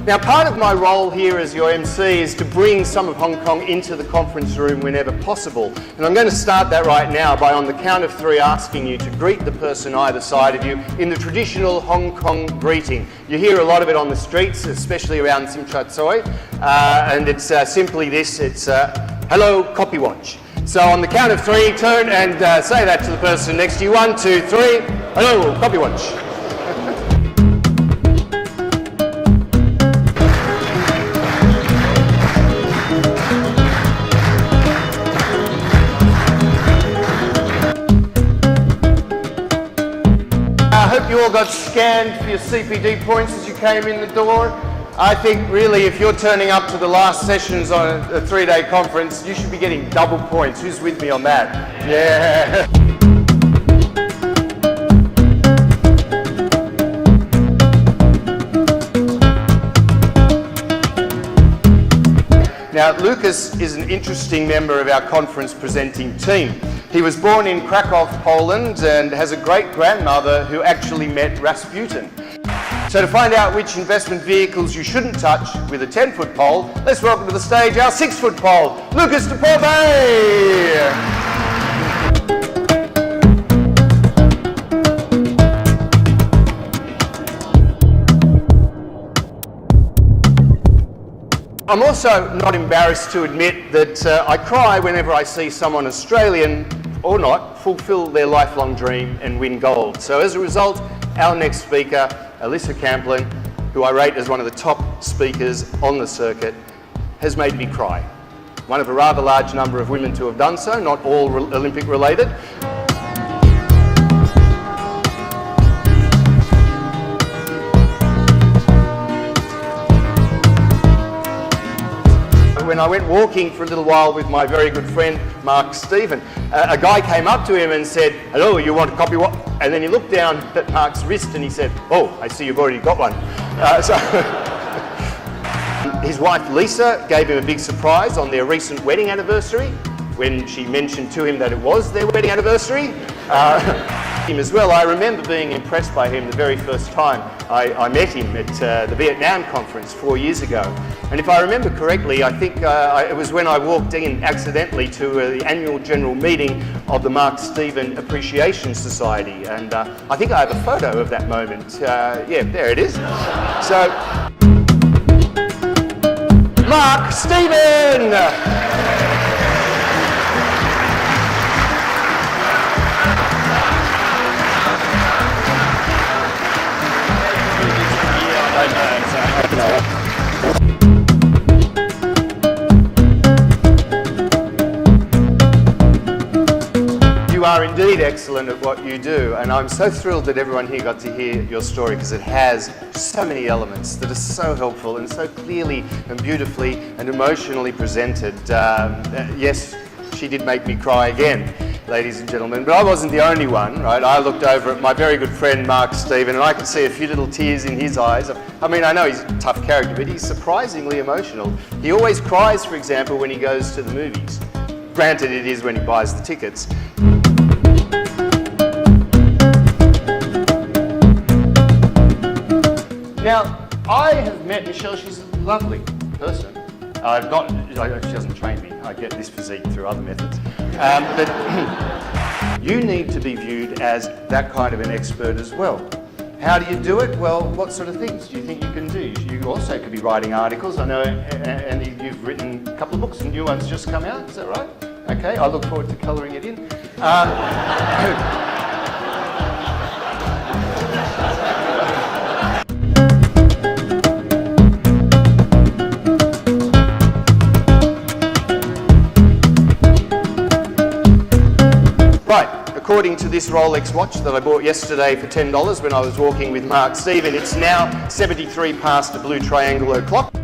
Now, part of my role here as your MC is to bring some of Hong Kong into the conference room whenever possible. And I'm going to start that right now by, on the count of three, asking you to greet the person either side of you in the traditional Hong Kong greeting. You hear a lot of it on the streets, especially around Tsim Sha Tsui, and it's simply this, it's hello, copy watch. So on the count of three, turn and say that to the person next to you. 1, 2, 3, hello, copy watch. I hope you all got scanned for your CPD points as you came in the door. I think really if you're turning up to the last sessions on a 3-day conference, you should be getting double points. Who's with me on that? Yeah. Now, Lucas is an interesting member of our conference presenting team. He was born in Krakow, Poland, and has a great-grandmother who actually met Rasputin. So to find out which investment vehicles you shouldn't touch with a 10-foot pole, let's welcome to the stage our 6-foot pole, Lucas de Porbe! I'm also not embarrassed to admit that I cry whenever I see someone Australian, or not, fulfil their lifelong dream and win gold. So as a result, our next speaker, Alyssa Camplin, who I rate as one of the top speakers on the circuit, has made me cry. One of a rather large number of women to have done so, not all Olympic related. When I went walking for a little while with my very good friend Mark Stephen, a guy came up to him and said, hello, you want a copy what? And then he looked down at Mark's wrist and he said, oh, I see you've already got one. His wife Lisa gave him a big surprise on their recent wedding anniversary when she mentioned to him that it was their wedding anniversary. Him as well. I remember being impressed by him the very first time I met him at the Vietnam conference 4 years ago. And if I remember correctly, I think it was when I walked in accidentally to the annual general meeting of the Mark Stephen Appreciation Society. And I think I have a photo of that moment. Yeah, there it is. So, Mark Stephen! You are indeed excellent at what you do, and I'm so thrilled that everyone here got to hear your story because it has so many elements that are so helpful and so clearly and beautifully and emotionally presented. Yes, she did make me cry again, ladies and gentlemen, but I wasn't the only one, right? I looked over at my very good friend Mark Stephen and I could see a few little tears in his eyes. I mean, I know he's a tough character, but he's surprisingly emotional. He always cries, for example, when he goes to the movies. Granted, it is when he buys the tickets. Now, I have met Michelle. She's a lovely person. She doesn't train me. I get this physique through other methods. But you need to be viewed as that kind of an expert as well. How do you do it? Well, what sort of things do you think you can do? You also could be writing articles. I know, and you've written a couple of books, and new ones just come out. Is that right? Okay, I look forward to colouring it in. Right, according to this Rolex watch that I bought yesterday for $10 when I was walking with Mark Stephen, it's now 73 past the blue triangle o'clock.